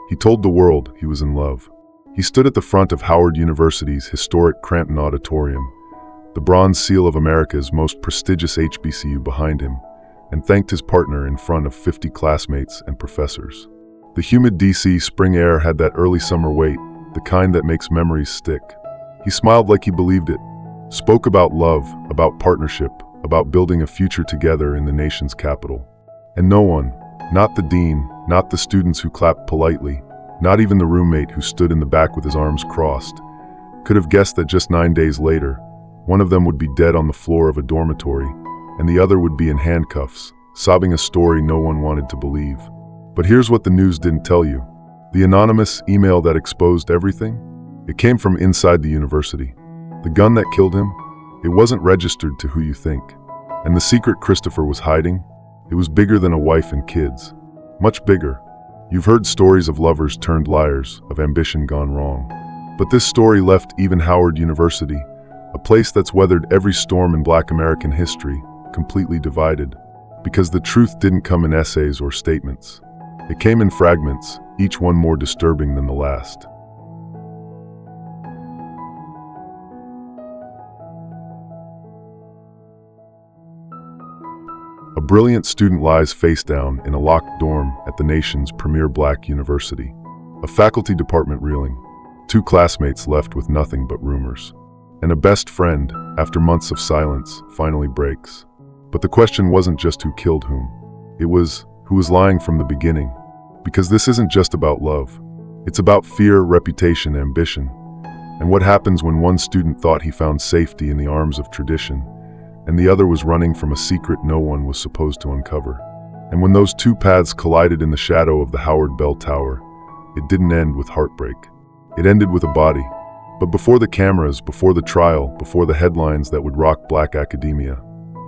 He told the world he was in love. He stood at the front of Howard University's historic Crampton Auditorium, the bronze seal of America's most prestigious HBCU behind him, and thanked his partner in front of 50 classmates and professors. The humid DC spring air had that early summer weight, the kind that makes memories stick. He smiled like he believed it, spoke about love, about partnership, about building a future together in the nation's capital. And no one, not the dean, not the students who clapped politely, not even the roommate who stood in the back with his arms crossed, could have guessed that just 9 days later, one of them would be dead on the floor of a dormitory, and the other would be in handcuffs, sobbing a story no one wanted to believe. But here's what the news didn't tell you. The anonymous email that exposed everything? It came from inside the university. The gun that killed him? It wasn't registered to who you think. And the secret Christopher was hiding? It was bigger than a wife and kids. Much bigger. You've heard stories of lovers turned liars, of ambition gone wrong. But this story left even Howard University, a place that's weathered every storm in Black American history, completely divided. Because the truth didn't come in essays or statements. It came in fragments, each one more disturbing than the last. A brilliant student lies face down in a locked dorm at the nation's premier Black university. A faculty department reeling. 2 classmates left with nothing but rumors. And a best friend, after months of silence, finally breaks. But the question wasn't just who killed whom. It was who was lying from the beginning. Because this isn't just about love. It's about fear, reputation, ambition. And what happens when one student thought he found safety in the arms of tradition, and the other was running from a secret no one was supposed to uncover. And when those 2 paths collided in the shadow of the Howard Bell Tower, it didn't end with heartbreak. It ended with a body. But before the cameras, before the trial, before the headlines that would rock Black academia,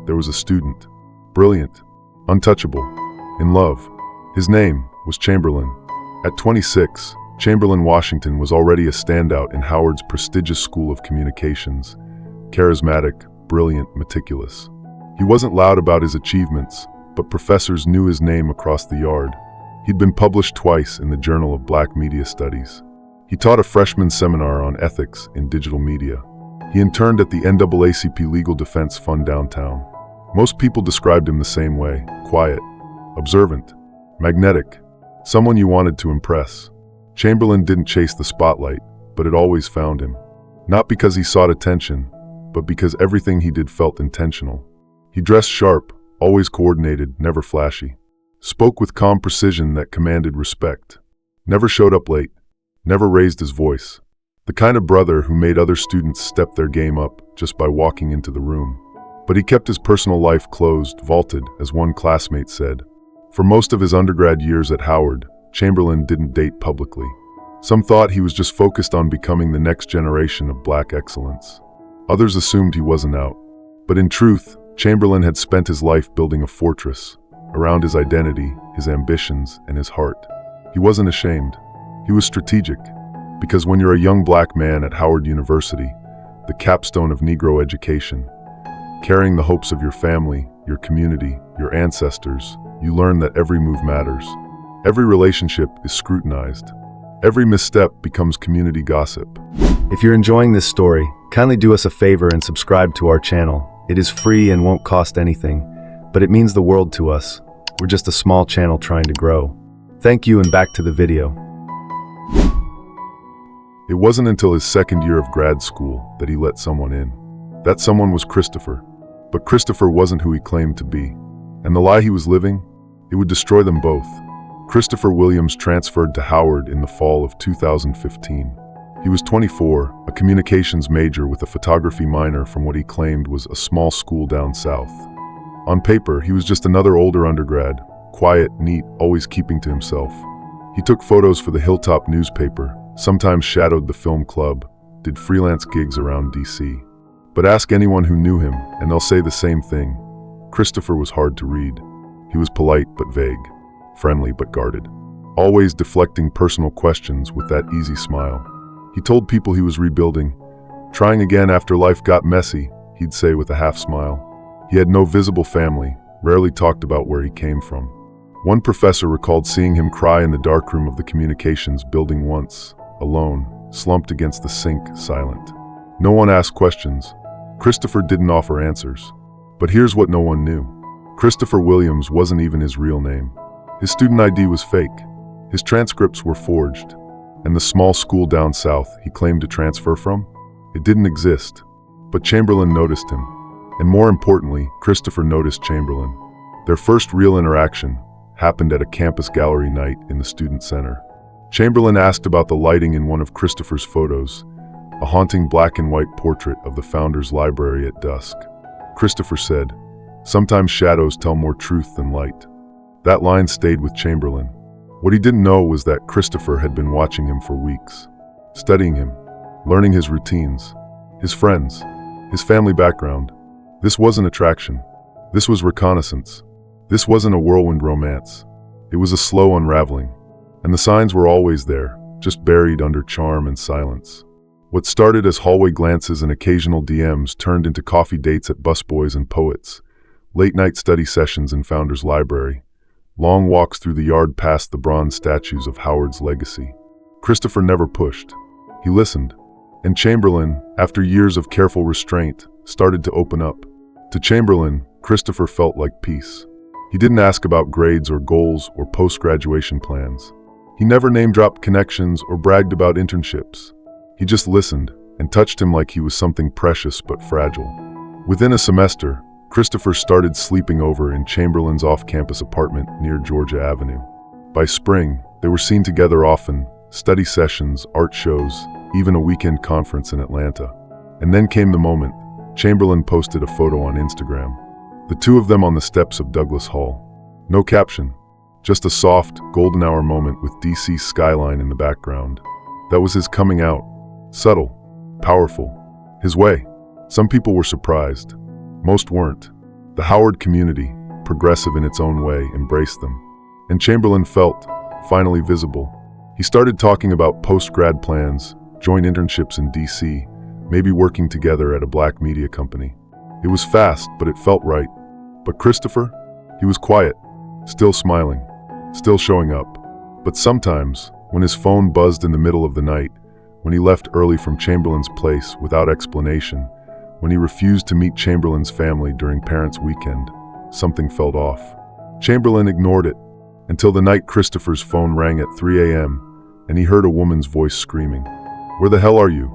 there was a student. Brilliant, untouchable, in love. His name was Chamberlain. At 26, Chamberlain Washington was already a standout in Howard's prestigious School of Communications. Charismatic, brilliant, meticulous. He wasn't loud about his achievements, but professors knew his name across the yard. He'd been published twice in the Journal of Black Media Studies. He taught a freshman seminar on ethics in digital media. He interned at the NAACP Legal Defense Fund downtown. Most people described him the same way: quiet, observant, magnetic, someone you wanted to impress. Chamberlain didn't chase the spotlight, but it always found him. Not because he sought attention, but because everything he did felt intentional. He dressed sharp, always coordinated, never flashy. Spoke with calm precision that commanded respect. Never showed up late. Never raised his voice. The kind of brother who made other students step their game up just by walking into the room. But he kept his personal life closed, vaulted, as one classmate said. For most of his undergrad years at Howard, Chamberlain didn't date publicly. Some thought he was just focused on becoming the next generation of Black excellence. Others assumed he wasn't out. But in truth, Chamberlain had spent his life building a fortress around his identity, his ambitions, and his heart. He wasn't ashamed. He was strategic. Because when you're a young Black man at Howard University, the capstone of Negro education, carrying the hopes of your family, your community, your ancestors, you learn that every move matters. Every relationship is scrutinized. Every misstep becomes community gossip. If you're enjoying this story, kindly do us a favor and subscribe to our channel. It is free and won't cost anything, but it means the world to us. We're just a small channel trying to grow. Thank you, and back to the video. It wasn't until his second year of grad school that he let someone in. That someone was Christopher. But Christopher wasn't who he claimed to be. And the lie he was living, it would destroy them both. Christopher Williams transferred to Howard in the fall of 2015. He was 24, a communications major with a photography minor from what he claimed was a small school down south. On paper, he was just another older undergrad, quiet, neat, always keeping to himself. He took photos for the Hilltop newspaper, sometimes shadowed the film club, did freelance gigs around DC. But ask anyone who knew him, and they'll say the same thing. Christopher was hard to read. He was polite but vague, friendly but guarded, always deflecting personal questions with that easy smile. He told people he was rebuilding, trying again after life got messy, he'd say with a half smile. He had no visible family, rarely talked about where he came from. One professor recalled seeing him cry in the darkroom of the communications building once, alone, slumped against the sink, silent. No one asked questions. Christopher didn't offer answers. But here's what no one knew. Christopher Williams wasn't even his real name. His student ID was fake. His transcripts were forged. And the small school down south he claimed to transfer from? It didn't exist. But Chamberlain noticed him. And more importantly, Christopher noticed Chamberlain. Their first real interaction happened at a campus gallery night in the student center. Chamberlain asked about the lighting in one of Christopher's photos, a haunting black and white portrait of the founder's library at dusk. Christopher said, "Sometimes shadows tell more truth than light." That line stayed with Chamberlain. What he didn't know was that Christopher had been watching him for weeks, studying him, learning his routines, his friends, his family background. This wasn't attraction. This was reconnaissance. This wasn't a whirlwind romance. It was a slow unraveling. And the signs were always there, just buried under charm and silence. What started as hallway glances and occasional DMs turned into coffee dates at busboys and poets, late-night study sessions in Founder's Library, long walks through the yard past the bronze statues of Howard's legacy. Christopher never pushed. He listened. And Chamberlain, after years of careful restraint, started to open up. To Chamberlain, Christopher felt like peace. He didn't ask about grades or goals or post-graduation plans. He never name-dropped connections or bragged about internships. He just listened and touched him like he was something precious but fragile. Within a semester, Christopher started sleeping over in Chamberlain's off-campus apartment near Georgia Avenue. By spring, they were seen together often, study sessions, art shows, even a weekend conference in Atlanta. And then came the moment. Chamberlain posted a photo on Instagram. The two of them on the steps of Douglas Hall. No caption, just a soft, golden hour moment with DC's skyline in the background. That was his coming out. Subtle, powerful, his way. Some people were surprised. Most weren't. The Howard community, progressive in its own way, embraced them. And Chamberlain felt, finally visible. He started talking about post-grad plans, joint internships in DC, maybe working together at a black media company. It was fast, but it felt right. But Christopher? He was quiet, still smiling, still showing up. But sometimes, when his phone buzzed in the middle of the night, when he left early from Chamberlain's place without explanation, when he refused to meet Chamberlain's family during parents' weekend, something felt off. Chamberlain ignored it, until the night Christopher's phone rang at 3 a.m., and he heard a woman's voice screaming, "Where the hell are you?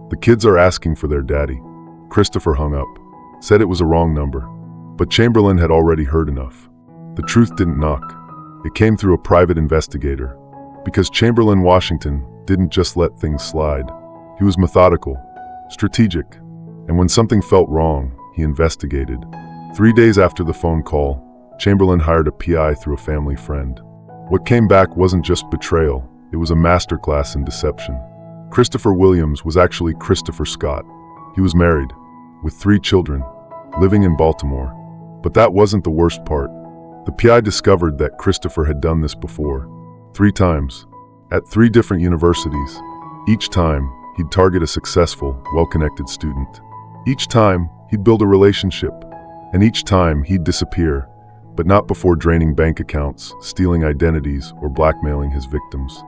The kids are asking for their daddy." Christopher hung up, said it was a wrong number. But Chamberlain had already heard enough. The truth didn't knock. It came through a private investigator. Because Chamberlain Washington didn't just let things slide. He was methodical, strategic, and when something felt wrong, he investigated. 3 days after the phone call, Chamberlain hired a PI through a family friend. What came back wasn't just betrayal, it was a masterclass in deception. Christopher Williams was actually Christopher Scott. He was married, with 3 children, living in Baltimore. But that wasn't the worst part. The PI discovered that Christopher had done this before, 3 times, at 3 different universities. Each time, he'd target a successful, well-connected student. Each time, he'd build a relationship. And each time, he'd disappear, but not before draining bank accounts, stealing identities, or blackmailing his victims.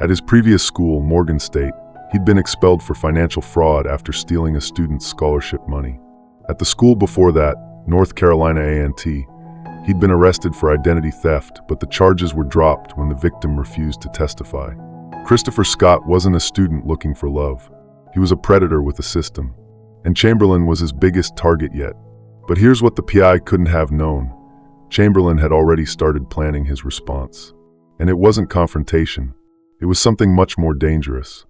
At his previous school, Morgan State, he'd been expelled for financial fraud after stealing a student's scholarship money. At the school before that, North Carolina A&T, he'd been arrested for identity theft, but the charges were dropped when the victim refused to testify. Christopher Scott wasn't a student looking for love. He was a predator with a system. And Chamberlain was his biggest target yet. But here's what the PI couldn't have known. Chamberlain had already started planning his response. And it wasn't confrontation. It was something much more dangerous.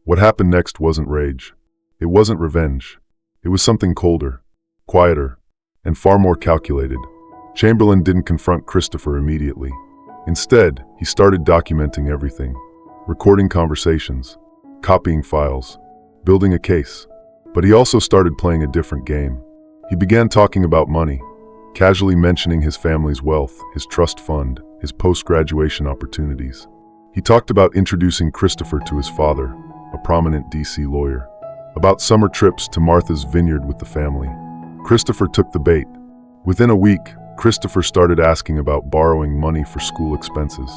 What happened next wasn't rage. It wasn't revenge. It was something colder, quieter, and far more calculated. Chamberlain didn't confront Christopher immediately. Instead, he started documenting everything, recording conversations, copying files, building a case. But he also started playing a different game. He began talking about money, casually mentioning his family's wealth, his trust fund, his post-graduation opportunities. He talked about introducing Christopher to his father, a prominent DC lawyer, about summer trips to Martha's Vineyard with the family. Christopher took the bait. Within a week, Christopher started asking about borrowing money for school expenses,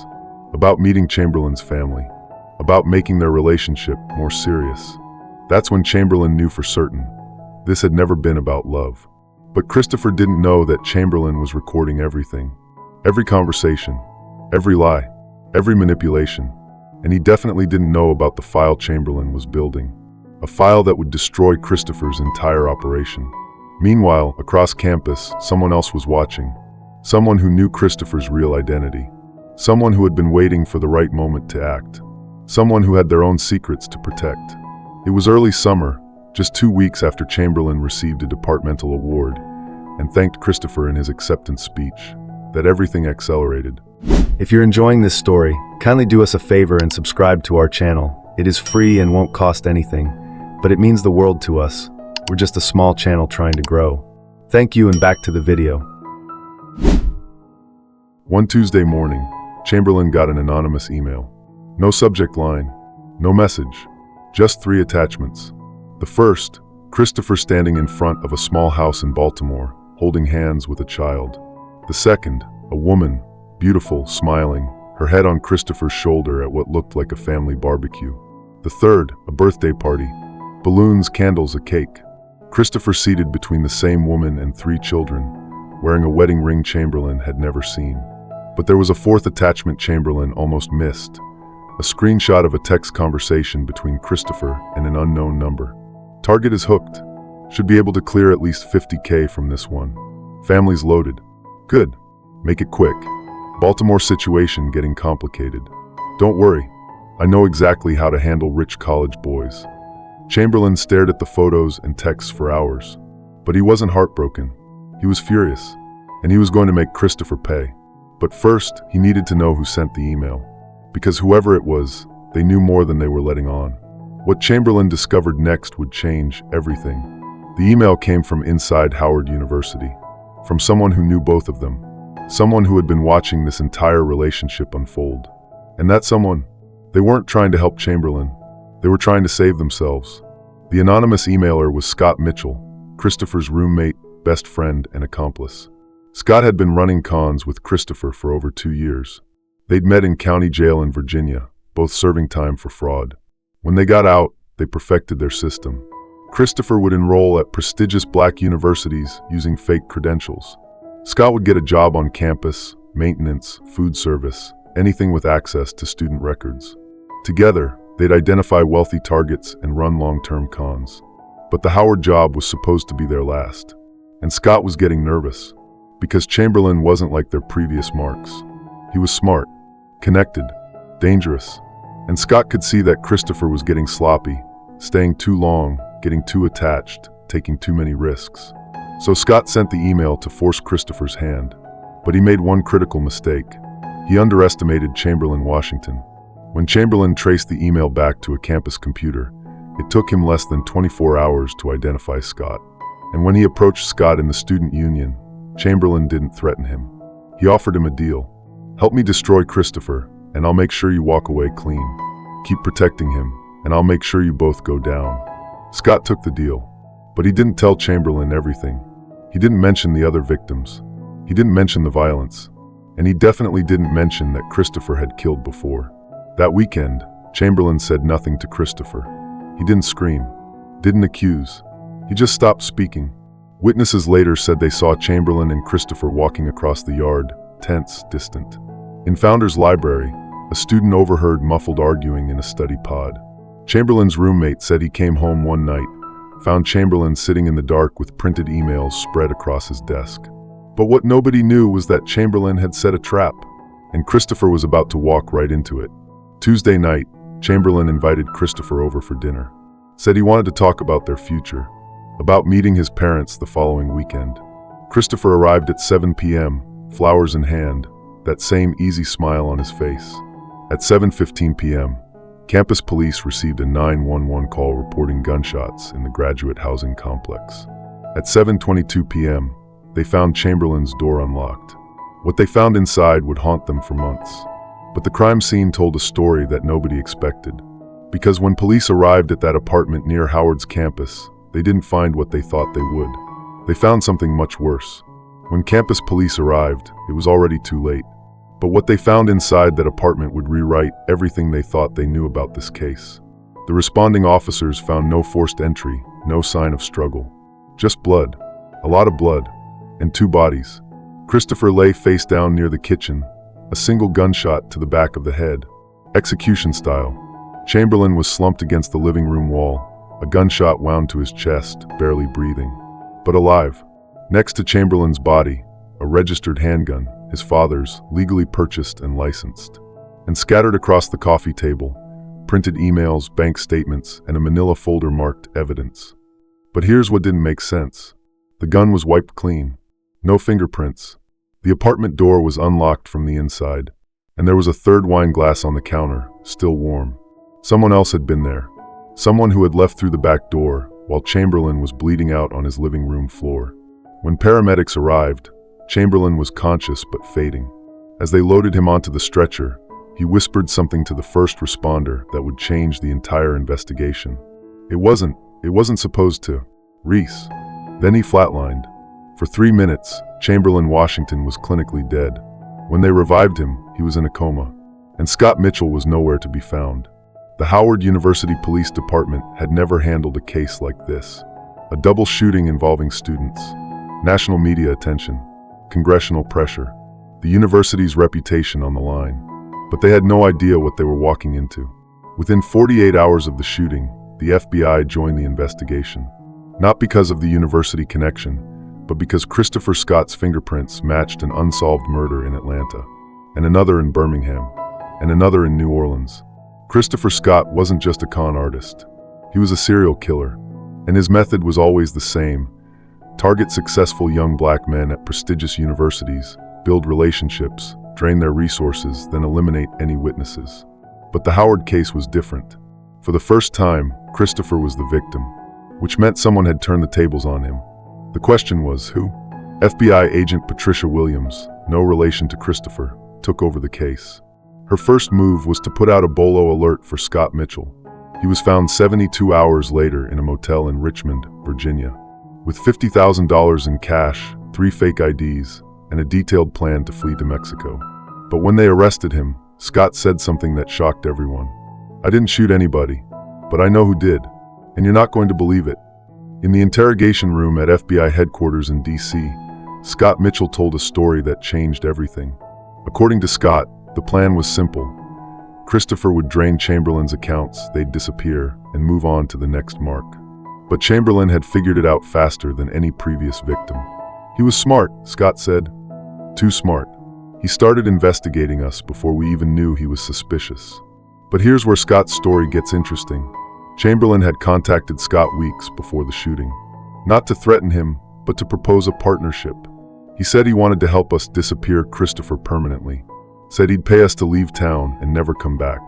about meeting Chamberlain's family, about making their relationship more serious. That's when Chamberlain knew for certain this had never been about love. But Christopher didn't know that Chamberlain was recording everything. Every conversation, every lie, every manipulation. And he definitely didn't know about the file Chamberlain was building. A file that would destroy Christopher's entire operation. Meanwhile, across campus, someone else was watching. Someone who knew Christopher's real identity. Someone who had been waiting for the right moment to act. Someone who had their own secrets to protect. It was early summer, just 2 weeks after Chamberlain received a departmental award and thanked Christopher in his acceptance speech, that everything accelerated. If you're enjoying this story, kindly do us a favor and subscribe to our channel. It is free and won't cost anything, but it means the world to us. We're just a small channel trying to grow. Thank you, and back to the video. One Tuesday morning, Chamberlain got an anonymous email. No subject line, no message, just 3 attachments. The first, Christopher standing in front of a small house in Baltimore, holding hands with a child. The second, a woman, beautiful, smiling, her head on Christopher's shoulder at what looked like a family barbecue. The third, a birthday party. Balloons, candles, a cake. Christopher seated between the same woman and 3 children, wearing a wedding ring Chamberlain had never seen. But there was a fourth attachment Chamberlain almost missed. A screenshot of a text conversation between Christopher and an unknown number. Target is hooked. Should be able to clear at least $50K from this one. Family's loaded. Good. Make it quick. Baltimore situation getting complicated. Don't worry. I know exactly how to handle rich college boys. Chamberlain stared at the photos and texts for hours. But he wasn't heartbroken. He was furious. And he was going to make Christopher pay. But first, he needed to know who sent the email. Because whoever it was, they knew more than they were letting on. What Chamberlain discovered next would change everything. The email came from inside Howard University. From someone who knew both of them. Someone who had been watching this entire relationship unfold. And that someone, they weren't trying to help Chamberlain. They were trying to save themselves. The anonymous emailer was Scott Mitchell, Christopher's roommate, best friend, and accomplice. Scott had been running cons with Christopher for over 2 years. They'd met in county jail in Virginia, both serving time for fraud. When they got out, they perfected their system. Christopher would enroll at prestigious black universities using fake credentials. Scott would get a job on campus, maintenance, food service, anything with access to student records. Together, they'd identify wealthy targets and run long-term cons. But the Howard job was supposed to be their last. And Scott was getting nervous. Because Chamberlain wasn't like their previous marks. He was smart, connected, dangerous. And Scott could see that Christopher was getting sloppy, staying too long, getting too attached, taking too many risks. So Scott sent the email to force Christopher's hand. But he made one critical mistake. He underestimated Chamberlain Washington. When Chamberlain traced the email back to a campus computer, it took him less than 24 hours to identify Scott. And when he approached Scott in the student union, Chamberlain didn't threaten him. He offered him a deal. Help me destroy Christopher, and I'll make sure you walk away clean. Keep protecting him, and I'll make sure you both go down. Scott took the deal, but he didn't tell Chamberlain everything. He didn't mention the other victims. He didn't mention the violence. And he definitely didn't mention that Christopher had killed before. That weekend, Chamberlain said nothing to Christopher. He didn't scream, didn't accuse. He just stopped speaking. Witnesses later said they saw Chamberlain and Christopher walking across the yard, tense, distant. In Founder's library, a student overheard muffled arguing in a study pod. Chamberlain's roommate said he came home one night, found Chamberlain sitting in the dark with printed emails spread across his desk. But what nobody knew was that Chamberlain had set a trap, and Christopher was about to walk right into it. Tuesday night, Chamberlain invited Christopher over for dinner. Said he wanted to talk about their future, about meeting his parents the following weekend. Christopher arrived at 7 p.m., flowers in hand, that same easy smile on his face. At 7:15 p.m., campus police received a 911 call reporting gunshots in the graduate housing complex. At 7:22 p.m., they found Chamberlain's door unlocked. What they found inside would haunt them for months. But the crime scene told a story that nobody expected. Because when police arrived at that apartment near Howard's campus, they didn't find what they thought they would. They found something much worse. When campus police arrived, it was already too late. But what they found inside that apartment would rewrite everything they thought they knew about this case. The responding officers found no forced entry, no sign of struggle. Just blood, a lot of blood, and 2 bodies. Christopher lay face down near the kitchen, a single gunshot to the back of the head. Execution style. Chamberlain was slumped against the living room wall, a gunshot wound to his chest, barely breathing. But alive. Next to Chamberlain's body, a registered handgun, his father's, legally purchased and licensed. And scattered across the coffee table, printed emails, bank statements, and a manila folder marked evidence. But here's what didn't make sense. The gun was wiped clean. No fingerprints. The apartment door was unlocked from the inside, and there was a 3rd wine glass on the counter, still warm. Someone else had been there. Someone who had left through the back door, while Chamberlain was bleeding out on his living room floor. When paramedics arrived, Chamberlain was conscious but fading. As they loaded him onto the stretcher, he whispered something to the first responder that would change the entire investigation. It wasn't supposed to. Reese. Then he flatlined. For 3 minutes, Chamberlain Washington was clinically dead. When they revived him, he was in a coma. And Scott Mitchell was nowhere to be found. The Howard University Police Department had never handled a case like this. A double shooting involving students. National media attention. Congressional pressure. The university's reputation on the line. But they had no idea what they were walking into. Within 48 hours of the shooting, the FBI joined the investigation. Not because of the university connection, but because Christopher Scott's fingerprints matched an unsolved murder in Atlanta, and another in Birmingham, and another in New Orleans. Christopher Scott wasn't just a con artist. He was a serial killer, and his method was always the same. Target successful young black men at prestigious universities, build relationships, drain their resources, then eliminate any witnesses. But the Howard case was different. For the first time, Christopher was the victim, which meant someone had turned the tables on him. The question was, who? FBI agent Patricia Williams, no relation to Christopher, took over the case. Her first move was to put out a bolo alert for Scott Mitchell. He was found 72 hours later in a motel in Richmond, Virginia, with $50,000 in cash, 3 fake IDs, and a detailed plan to flee to Mexico. But when they arrested him, Scott said something that shocked everyone. "I didn't shoot anybody, but I know who did, and you're not going to believe it." In the interrogation room at FBI headquarters in D.C., Scott Mitchell told a story that changed everything. According to Scott, the plan was simple. Christopher would drain Chamberlain's accounts, they'd disappear, and move on to the next mark. But Chamberlain had figured it out faster than any previous victim. "He was smart," Scott said. "Too smart. He started investigating us before we even knew he was suspicious." But here's where Scott's story gets interesting. Chamberlain had contacted Scott weeks before the shooting. Not to threaten him, but to propose a partnership. He said he wanted to help us disappear Christopher permanently. Said he'd pay us to leave town and never come back.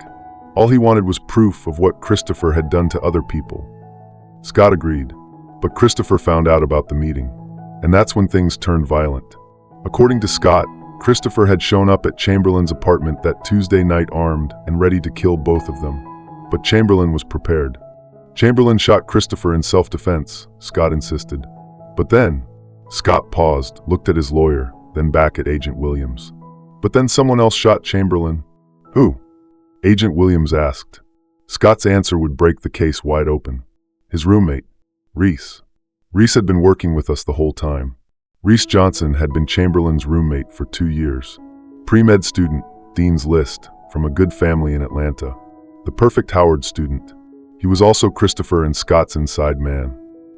All he wanted was proof of what Christopher had done to other people. Scott agreed, but Christopher found out about the meeting. And that's when things turned violent. According to Scott, Christopher had shown up at Chamberlain's apartment that Tuesday night armed and ready to kill both of them. But Chamberlain was prepared. Chamberlain shot Christopher in self-defense, Scott insisted. But then, Scott paused, looked at his lawyer, then back at Agent Williams. "But then someone else shot Chamberlain." "Who?" Agent Williams asked. Scott's answer would break the case wide open. His roommate, Reese. Reese had been working with us the whole time. Reese Johnson had been Chamberlain's roommate for 2 years. Pre-med student, Dean's List, from a good family in Atlanta. The perfect Howard student. He was also Christopher and Scott's inside man.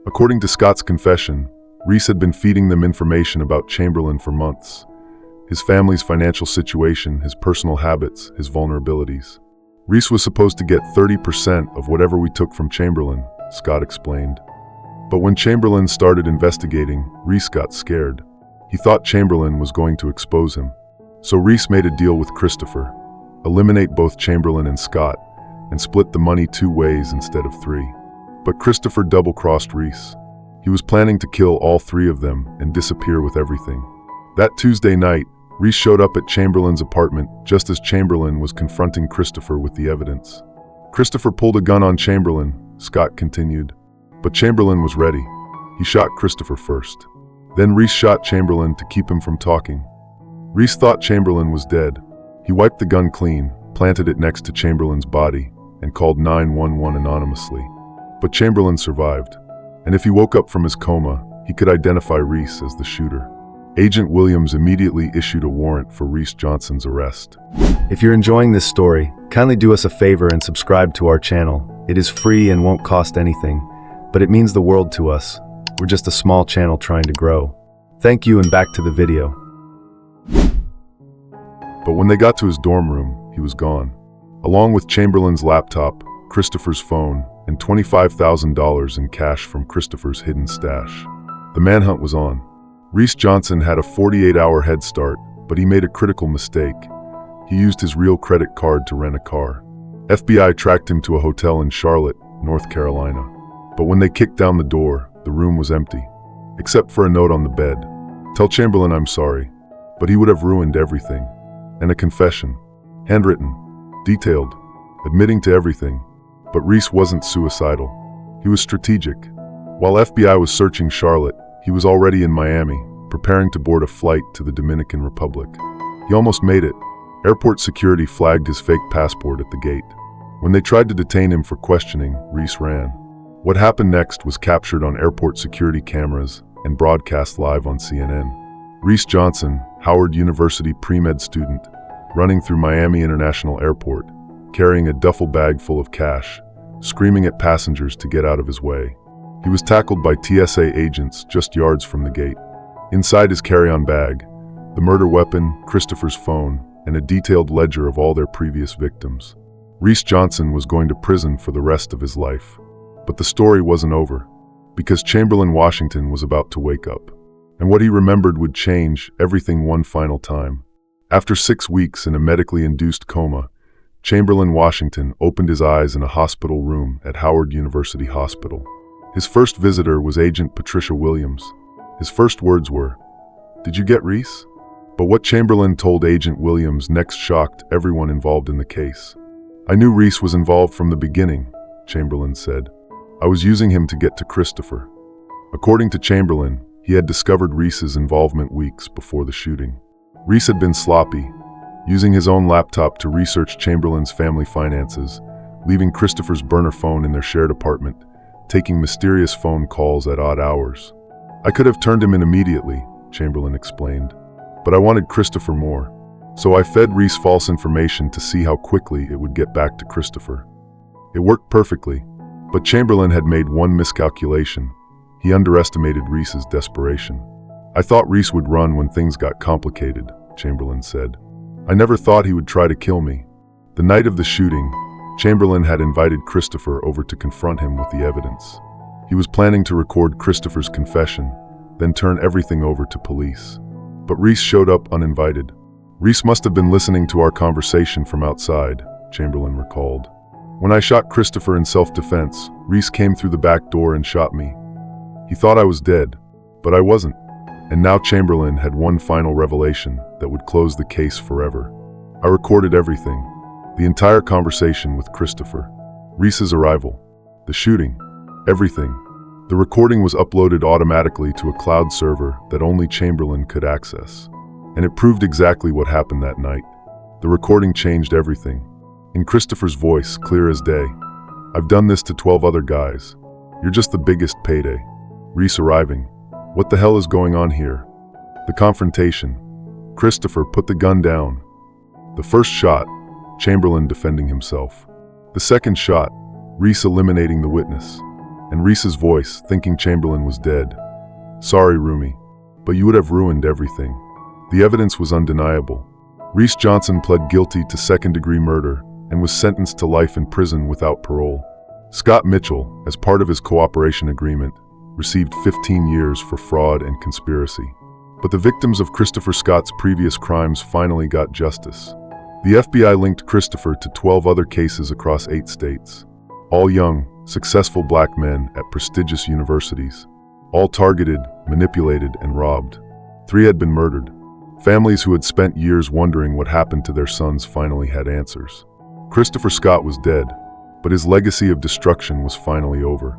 According to Scott's confession, Reese had been feeding them information about Chamberlain for months. His family's financial situation, his personal habits, his vulnerabilities. Reese was supposed to get 30% of whatever we took from Chamberlain, Scott explained. But when Chamberlain started investigating, Reese got scared. He thought Chamberlain was going to expose him. So Reese made a deal with Christopher. Eliminate both Chamberlain and Scott, and split the money 2 ways instead of 3. But Christopher double-crossed Reese. He was planning to kill all 3 of them and disappear with everything. That Tuesday night, Reese showed up at Chamberlain's apartment just as Chamberlain was confronting Christopher with the evidence. Christopher pulled a gun on Chamberlain, Scott continued. But Chamberlain was ready. He shot Christopher first. Then Reese shot Chamberlain to keep him from talking. Reese thought Chamberlain was dead. He wiped the gun clean, planted it next to Chamberlain's body, and called 911 anonymously. But Chamberlain survived, and if he woke up from his coma, he could identify Reese as the shooter. Agent Williams immediately issued a warrant for Reese Johnson's arrest. If you're enjoying this story, kindly do us a favor and subscribe to our channel. It is free and won't cost anything, but it means the world to us. We're just a small channel trying to grow. Thank you, and back to the video. But when they got to his dorm room, he was gone, along with Chamberlain's laptop, Christopher's phone, and $25,000 in cash from Christopher's hidden stash. The manhunt was on. Reese Johnson had a 48-hour head start, but he made a critical mistake. He used his real credit card to rent a car. FBI tracked him to a hotel in Charlotte, North Carolina. But when they kicked down the door, the room was empty, except for a note on the bed. "Tell Chamberlain I'm sorry," but he would have ruined everything. And a confession, handwritten, detailed, admitting to everything. But Reese wasn't suicidal. He was strategic. While FBI was searching Charlotte, he was already in Miami, preparing to board a flight to the Dominican Republic. He almost made it. Airport security flagged his fake passport at the gate. When they tried to detain him for questioning, Reese ran. What happened next was captured on airport security cameras and broadcast live on CNN. Reese Johnson, Howard University pre-med student, running through Miami International Airport, carrying a duffel bag full of cash, screaming at passengers to get out of his way. He was tackled by TSA agents just yards from the gate. Inside his carry-on bag, the murder weapon, Christopher's phone, and a detailed ledger of all their previous victims. Reese Johnson was going to prison for the rest of his life. But the story wasn't over, because Chamberlain Washington was about to wake up. And what he remembered would change everything one final time. After 6 weeks in a medically induced coma, Chamberlain Washington opened his eyes in a hospital room at Howard University Hospital. His first visitor was Agent Patricia Williams. His first words were, "Did you get Reese?" But what Chamberlain told Agent Williams next shocked everyone involved in the case. "I knew Reese was involved from the beginning," Chamberlain said. "I was using him to get to Christopher." According to Chamberlain, he had discovered Reese's involvement weeks before the shooting. Reese had been sloppy, using his own laptop to research Chamberlain's family finances, leaving Christopher's burner phone in their shared apartment, taking mysterious phone calls at odd hours. "I could have turned him in immediately," Chamberlain explained, "but I wanted Christopher more. So I fed Reese false information to see how quickly it would get back to Christopher. It worked perfectly, but Chamberlain had made one miscalculation. He underestimated Reese's desperation. "I thought Reese would run when things got complicated," Chamberlain said. "I never thought he would try to kill me." The night of the shooting, Chamberlain had invited Christopher over to confront him with the evidence. He was planning to record Christopher's confession, then turn everything over to police. But Reese showed up uninvited. "Reese must have been listening to our conversation from outside," Chamberlain recalled. "When I shot Christopher in self-defense, Reese came through the back door and shot me. He thought I was dead, but I wasn't." And now Chamberlain had one final revelation that would close the case forever. "I recorded everything. The entire conversation with Christopher. Reese's arrival. The shooting. Everything. The recording was uploaded automatically to a cloud server that only Chamberlain could access. And it proved exactly what happened that night. The recording changed everything. In Christopher's voice, clear as day, "I've done this to 12 other guys. You're just the biggest payday." Reese arriving. "What the hell is going on here?" The confrontation. Christopher put the gun down. The first shot, Chamberlain defending himself. The second shot, Reese eliminating the witness. And Reese's voice, thinking Chamberlain was dead. "Sorry, Rumi, but you would have ruined everything." The evidence was undeniable. Reese Johnson pled guilty to second-degree murder and was sentenced to life in prison without parole. Scott Mitchell, as part of his cooperation agreement, received 15 years for fraud and conspiracy. But the victims of Christopher Scott's previous crimes finally got justice. The FBI linked Christopher to 12 other cases across 8 states. All young, successful black men at prestigious universities. All targeted, manipulated, and robbed. 3 had been murdered. Families who had spent years wondering what happened to their sons finally had answers. Christopher Scott was dead, but his legacy of destruction was finally over.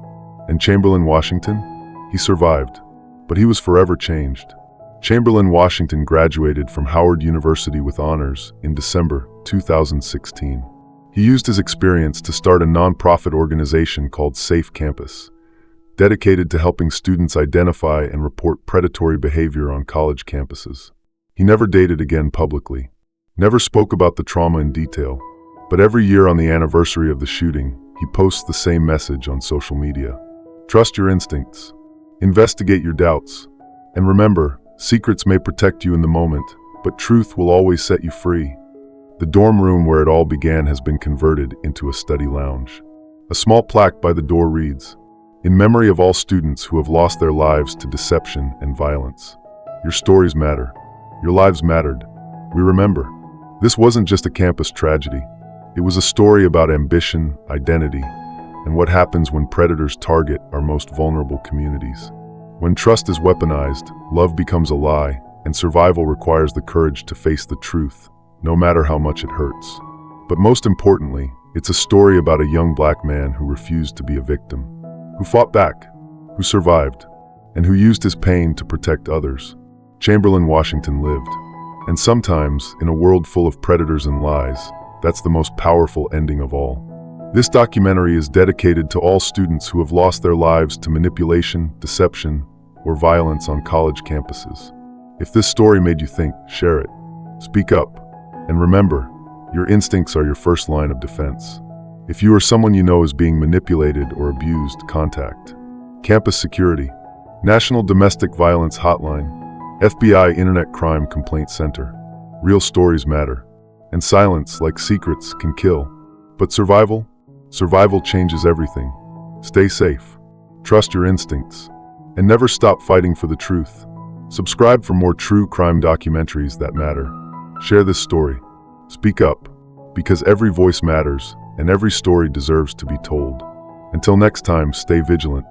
And Chamberlain Washington? He survived. but he was forever changed. Chamberlain Washington graduated from Howard University with honors in December 2016. He used his experience to start a nonprofit organization called Safe Campus, dedicated to helping students identify and report predatory behavior on college campuses. He never dated again publicly, never spoke about the trauma in detail, but every year on the anniversary of the shooting, he posts the same message on social media. Trust your instincts, investigate your doubts, and remember, secrets may protect you in the moment, but truth will always set you free. The dorm room where it all began has been converted into a study lounge. A small plaque by the door reads, "In memory of all students who have lost their lives to deception and violence. Your stories matter. Your lives mattered. We remember." This wasn't just a campus tragedy. It was a story about ambition, identity, and what happens when predators target our most vulnerable communities. When trust is weaponized, love becomes a lie, and survival requires the courage to face the truth, no matter how much it hurts. But most importantly, it's a story about a young black man who refused to be a victim, who fought back, who survived, and who used his pain to protect others. Chamberlain Washington lived. And sometimes, in a world full of predators and lies, that's the most powerful ending of all. This documentary is dedicated to all students who have lost their lives to manipulation, deception, or violence on college campuses. If this story made you think, share it. Speak up. And remember, your instincts are your first line of defense. If you or someone you know is being manipulated or abused, contact Campus Security, National Domestic Violence Hotline, FBI Internet Crime Complaint Center. Real stories matter. And silence, like secrets, can kill. But survival changes everything. Stay safe. Trust your instincts. And never stop fighting for the truth. Subscribe for more true crime documentaries that matter. Share this story. Speak up, because every voice matters and every story deserves to be told. Until next time, stay vigilant